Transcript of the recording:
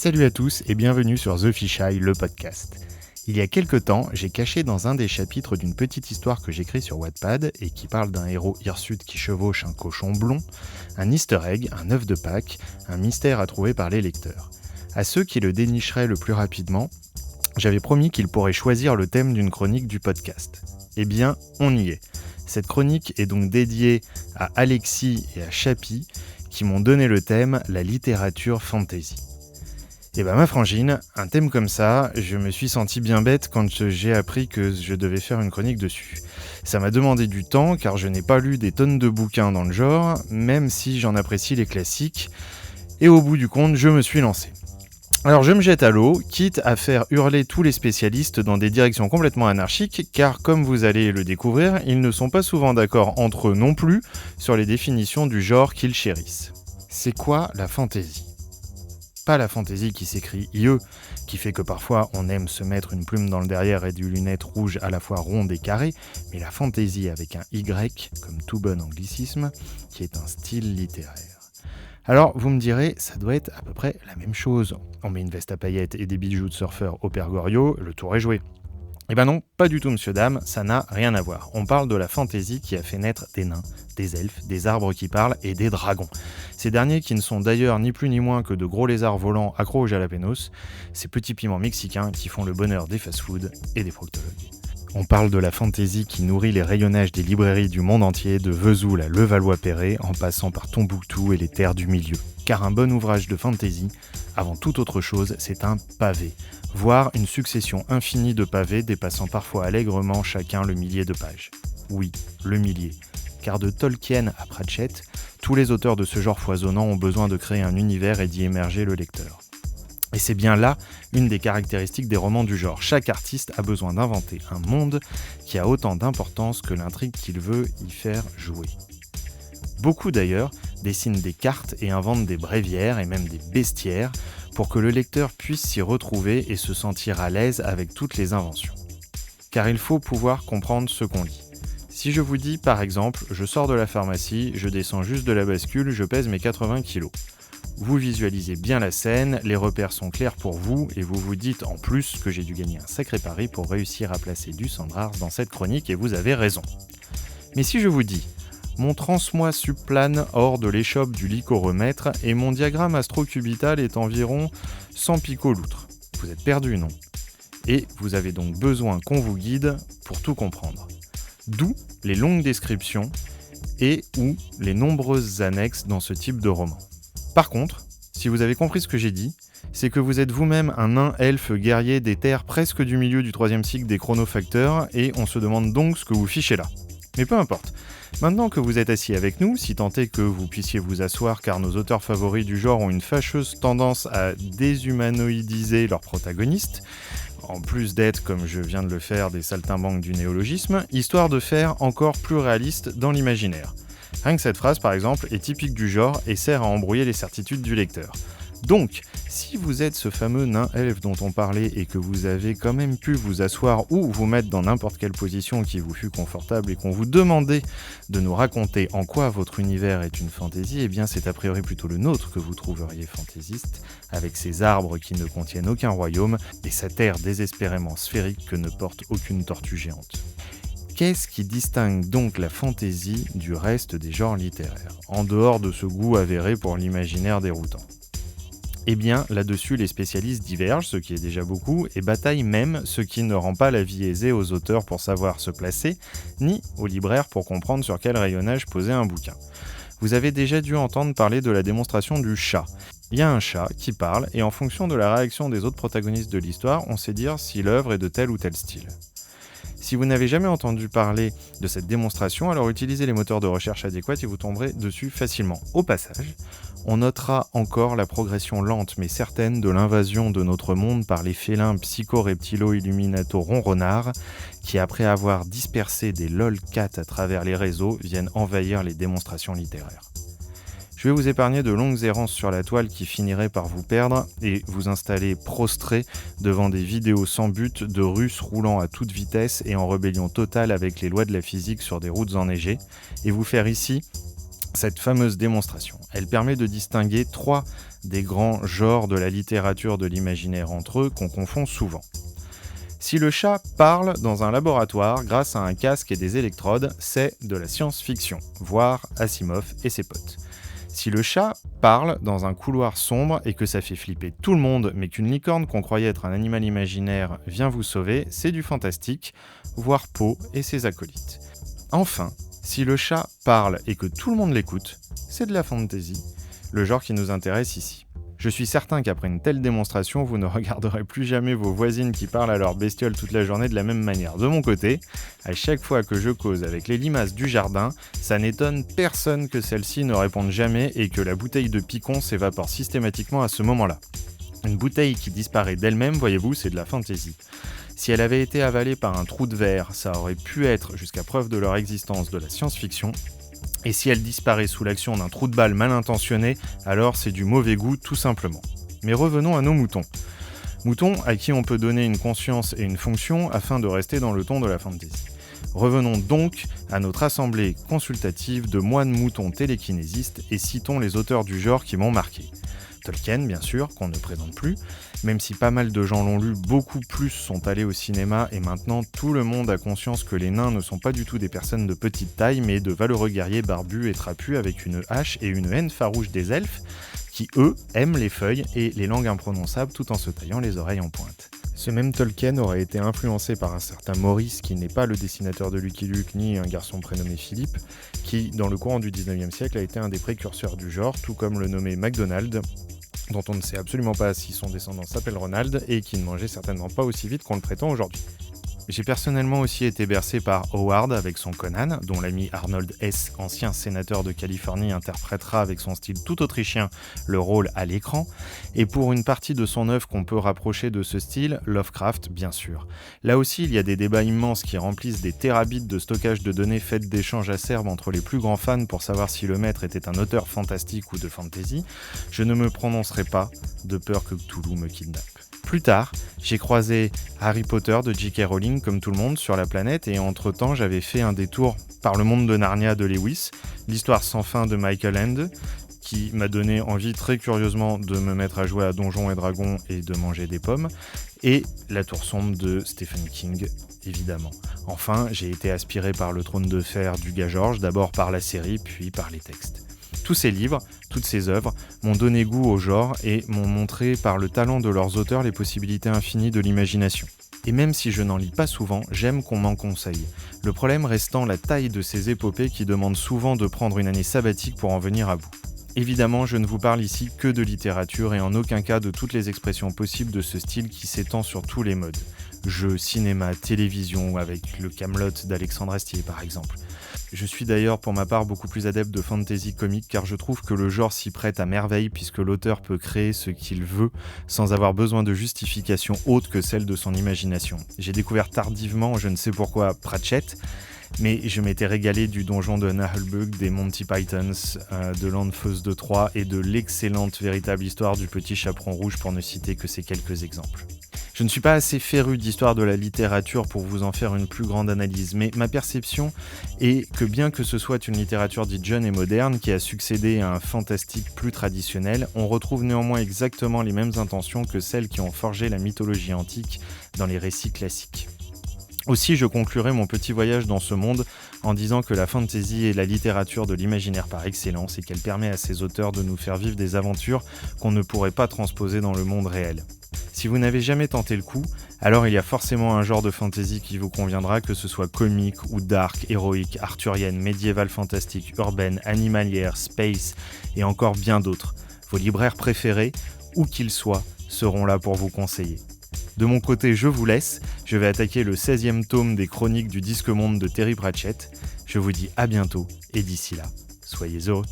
Salut à tous et bienvenue sur The Fisheye, le podcast. Il y a quelque temps, j'ai caché dans un des chapitres d'une petite histoire que j'écris sur Wattpad et qui parle d'un héros hirsute qui chevauche un cochon blond, un easter egg, un œuf de Pâques, un mystère à trouver par les lecteurs. À ceux qui le dénicheraient le plus rapidement, j'avais promis qu'ils pourraient choisir le thème d'une chronique du podcast. Eh bien, on y est. Cette chronique est donc dédiée à Alexis et à Chapi qui m'ont donné le thème « La littérature fantasy ». Et ma frangine, un thème comme ça, je me suis senti bien bête quand j'ai appris que je devais faire une chronique dessus. Ça m'a demandé du temps car je n'ai pas lu des tonnes de bouquins dans le genre, même si j'en apprécie les classiques, et au bout du compte, je me suis lancé. Alors je me jette à l'eau, quitte à faire hurler tous les spécialistes dans des directions complètement anarchiques, car comme vous allez le découvrir, ils ne sont pas souvent d'accord entre eux non plus sur les définitions du genre qu'ils chérissent. C'est quoi la fantaisie ? Pas la fantaisie qui s'écrit IE, qui fait que parfois on aime se mettre une plume dans le derrière et des lunettes rouges à la fois rondes et carrées, mais la fantaisie avec un Y, comme tout bon anglicisme, qui est un style littéraire. Alors vous me direz, ça doit être à peu près la même chose. On met une veste à paillettes et des bijoux de surfeur au Père Goriot, le tour est joué. Eh ben non, pas du tout monsieur dame, ça n'a rien à voir. On parle de la fantaisie qui a fait naître des nains, des elfes, des arbres qui parlent et des dragons. Ces derniers qui ne sont d'ailleurs ni plus ni moins que de gros lézards volants accros aux jalapenos, ces petits piments mexicains qui font le bonheur des fast-foods et des proctologues. On parle de la fantaisie qui nourrit les rayonnages des librairies du monde entier, de Vesoul à Levallois-Perret, en passant par Tombouctou et les terres du milieu. Car un bon ouvrage de fantaisie, avant toute autre chose, c'est un pavé, voire une succession infinie de pavés dépassant parfois allègrement chacun le millier de pages. Oui, le millier. Car de Tolkien à Pratchett, tous les auteurs de ce genre foisonnant ont besoin de créer un univers et d'y émerger le lecteur. Et c'est bien là une des caractéristiques des romans du genre. Chaque artiste a besoin d'inventer un monde qui a autant d'importance que l'intrigue qu'il veut y faire jouer. Beaucoup d'ailleurs dessinent des cartes et inventent des bréviaires et même des bestiaires pour que le lecteur puisse s'y retrouver et se sentir à l'aise avec toutes les inventions. Car il faut pouvoir comprendre ce qu'on lit. Si je vous dis par exemple, je sors de la pharmacie, je descends juste de la bascule, je pèse mes 80 kilos. Vous visualisez bien la scène, les repères sont clairs pour vous et vous vous dites en plus que j'ai dû gagner un sacré pari pour réussir à placer du Sandrars dans cette chronique et vous avez raison. Mais si je vous dis mon transmoi subplane hors de l'échoppe du lycoromètre et mon diagramme astrocubital est environ 100 picoloutres, vous êtes perdu, non ? Et vous avez donc besoin qu'on vous guide pour tout comprendre. D'où les longues descriptions et ou les nombreuses annexes dans ce type de roman. Par contre, si vous avez compris ce que j'ai dit, c'est que vous êtes vous-même un nain elfe guerrier des terres presque du milieu du 3e cycle des chronofacteurs et on se demande donc ce que vous fichez là. Mais peu importe. Maintenant que vous êtes assis avec nous, si tant est que vous puissiez vous asseoir car nos auteurs favoris du genre ont une fâcheuse tendance à déshumanoïdiser leurs protagonistes, en plus d'être, comme je viens de le faire, des saltimbanques du néologisme, histoire de faire encore plus réaliste dans l'imaginaire. Rien que cette phrase, par exemple, est typique du genre et sert à embrouiller les certitudes du lecteur. Donc, si vous êtes ce fameux nain elfe dont on parlait et que vous avez quand même pu vous asseoir ou vous mettre dans n'importe quelle position qui vous fut confortable et qu'on vous demandait de nous raconter en quoi votre univers est une fantaisie, eh bien c'est a priori plutôt le nôtre que vous trouveriez fantaisiste, avec ses arbres qui ne contiennent aucun royaume et sa terre désespérément sphérique que ne porte aucune tortue géante. Qu'est-ce qui distingue donc la fantaisie du reste des genres littéraires, en dehors de ce goût avéré pour l'imaginaire déroutant ? Eh bien, là-dessus, les spécialistes divergent, ce qui est déjà beaucoup, et bataillent même, ce qui ne rend pas la vie aisée aux auteurs pour savoir se placer, ni aux libraires pour comprendre sur quel rayonnage poser un bouquin. Vous avez déjà dû entendre parler de la démonstration du chat. Il y a un chat qui parle, et en fonction de la réaction des autres protagonistes de l'histoire, on sait dire si l'œuvre est de tel ou tel style. Si vous n'avez jamais entendu parler de cette démonstration, alors utilisez les moteurs de recherche adéquats et vous tomberez dessus facilement. Au passage, on notera encore la progression lente mais certaine de l'invasion de notre monde par les félins psycho-reptilo-illuminato-ronronards qui, après avoir dispersé des lolcats à travers les réseaux, viennent envahir les démonstrations littéraires. Je vais vous épargner de longues errances sur la toile qui finiraient par vous perdre et vous installer prostré devant des vidéos sans but de Russes roulant à toute vitesse et en rébellion totale avec les lois de la physique sur des routes enneigées et vous faire ici Cette fameuse démonstration, elle permet de distinguer 3 des grands genres de la littérature de l'imaginaire entre eux qu'on confond souvent. Si le chat parle dans un laboratoire grâce à un casque et des électrodes, c'est de la science-fiction, voire Asimov et ses potes. Si le chat parle dans un couloir sombre et que ça fait flipper tout le monde, mais qu'une licorne qu'on croyait être un animal imaginaire vient vous sauver, c'est du fantastique, voire Poe et ses acolytes. Enfin, si le chat parle et que tout le monde l'écoute, c'est de la fantasy, le genre qui nous intéresse ici. Je suis certain qu'après une telle démonstration, vous ne regarderez plus jamais vos voisines qui parlent à leurs bestioles toute la journée de la même manière. De mon côté, à chaque fois que je cause avec les limaces du jardin, ça n'étonne personne que celles-ci ne répondent jamais et que la bouteille de picon s'évapore systématiquement à ce moment-là. Une bouteille qui disparaît d'elle-même, voyez-vous, c'est de la fantaisie. Si elle avait été avalée par un trou de verre, ça aurait pu être, jusqu'à preuve de leur existence, de la science-fiction. Et si elle disparaît sous l'action d'un trou de balle mal intentionné, alors c'est du mauvais goût tout simplement. Mais revenons à nos moutons. Moutons à qui on peut donner une conscience et une fonction afin de rester dans le ton de la fantasy. Revenons donc à notre assemblée consultative de moines moutons télékinésistes et citons les auteurs du genre qui m'ont marqué. Tolkien, bien sûr, qu'on ne présente plus, même si pas mal de gens l'ont lu, beaucoup plus sont allés au cinéma et maintenant tout le monde a conscience que les nains ne sont pas du tout des personnes de petite taille, mais de valeureux guerriers barbus et trapus avec une hache et une haine farouche des elfes, qui eux aiment les feuilles et les langues imprononçables tout en se taillant les oreilles en pointe. Ce même Tolkien aurait été influencé par un certain Maurice, qui n'est pas le dessinateur de Lucky Luke ni un garçon prénommé Philippe, qui dans le courant du 19e siècle a été un des précurseurs du genre, tout comme le nommé MacDonald, dont on ne sait absolument pas si son descendant s'appelle Ronald et qui ne mangeait certainement pas aussi vite qu'on le prétend aujourd'hui. J'ai personnellement aussi été bercé par Howard avec son Conan, dont l'ami Arnold Hess, ancien sénateur de Californie, interprétera avec son style tout autrichien le rôle à l'écran, et pour une partie de son œuvre qu'on peut rapprocher de ce style, Lovecraft bien sûr. Là aussi, il y a des débats immenses qui remplissent des terabits de stockage de données faites d'échanges acerbes entre les plus grands fans pour savoir si le maître était un auteur fantastique ou de fantasy. Je ne me prononcerai pas, de peur que Cthulhu me kidnappe. Plus tard, j'ai croisé Harry Potter de J.K. Rowling comme tout le monde sur la planète et entre-temps j'avais fait un détour par le monde de Narnia de Lewis, l'histoire sans fin de Michael Ende, qui m'a donné envie très curieusement de me mettre à jouer à Donjons et Dragons et de manger des pommes, et La Tour sombre de Stephen King, évidemment. Enfin, j'ai été aspiré par le trône de fer du gars George, d'abord par la série, puis par les textes. Tous ces livres, toutes ces œuvres, m'ont donné goût au genre et m'ont montré par le talent de leurs auteurs les possibilités infinies de l'imagination. Et même si je n'en lis pas souvent, j'aime qu'on m'en conseille. Le problème restant la taille de ces épopées qui demandent souvent de prendre une année sabbatique pour en venir à bout. Évidemment, je ne vous parle ici que de littérature et en aucun cas de toutes les expressions possibles de ce style qui s'étend sur tous les modes. Jeux, cinéma, télévision, avec le Camelot d'Alexandre Astier par exemple. Je suis d'ailleurs pour ma part beaucoup plus adepte de fantasy comique car je trouve que le genre s'y prête à merveille puisque l'auteur peut créer ce qu'il veut sans avoir besoin de justification autre que celle de son imagination. J'ai découvert tardivement, je ne sais pourquoi, Pratchett, mais je m'étais régalé du donjon de Naheulbeuk, des Monty Pythons, de l'Anfos de Troie et de l'excellente véritable histoire du Petit Chaperon Rouge pour ne citer que ces quelques exemples. Je ne suis pas assez féru d'histoire de la littérature pour vous en faire une plus grande analyse, mais ma perception est que bien que ce soit une littérature dite jeune et moderne qui a succédé à un fantastique plus traditionnel, on retrouve néanmoins exactement les mêmes intentions que celles qui ont forgé la mythologie antique dans les récits classiques. Aussi, je conclurai mon petit voyage dans ce monde en disant que la fantasy est la littérature de l'imaginaire par excellence et qu'elle permet à ses auteurs de nous faire vivre des aventures qu'on ne pourrait pas transposer dans le monde réel. Si vous n'avez jamais tenté le coup, alors il y a forcément un genre de fantasy qui vous conviendra, que ce soit comique ou dark, héroïque, arthurienne, médiévale fantastique, urbaine, animalière, space et encore bien d'autres. Vos libraires préférés, où qu'ils soient, seront là pour vous conseiller. De mon côté, je vous laisse, je vais attaquer le 16e tome des Chroniques du Disque Monde de Terry Pratchett. Je vous dis à bientôt et d'ici là, soyez heureux.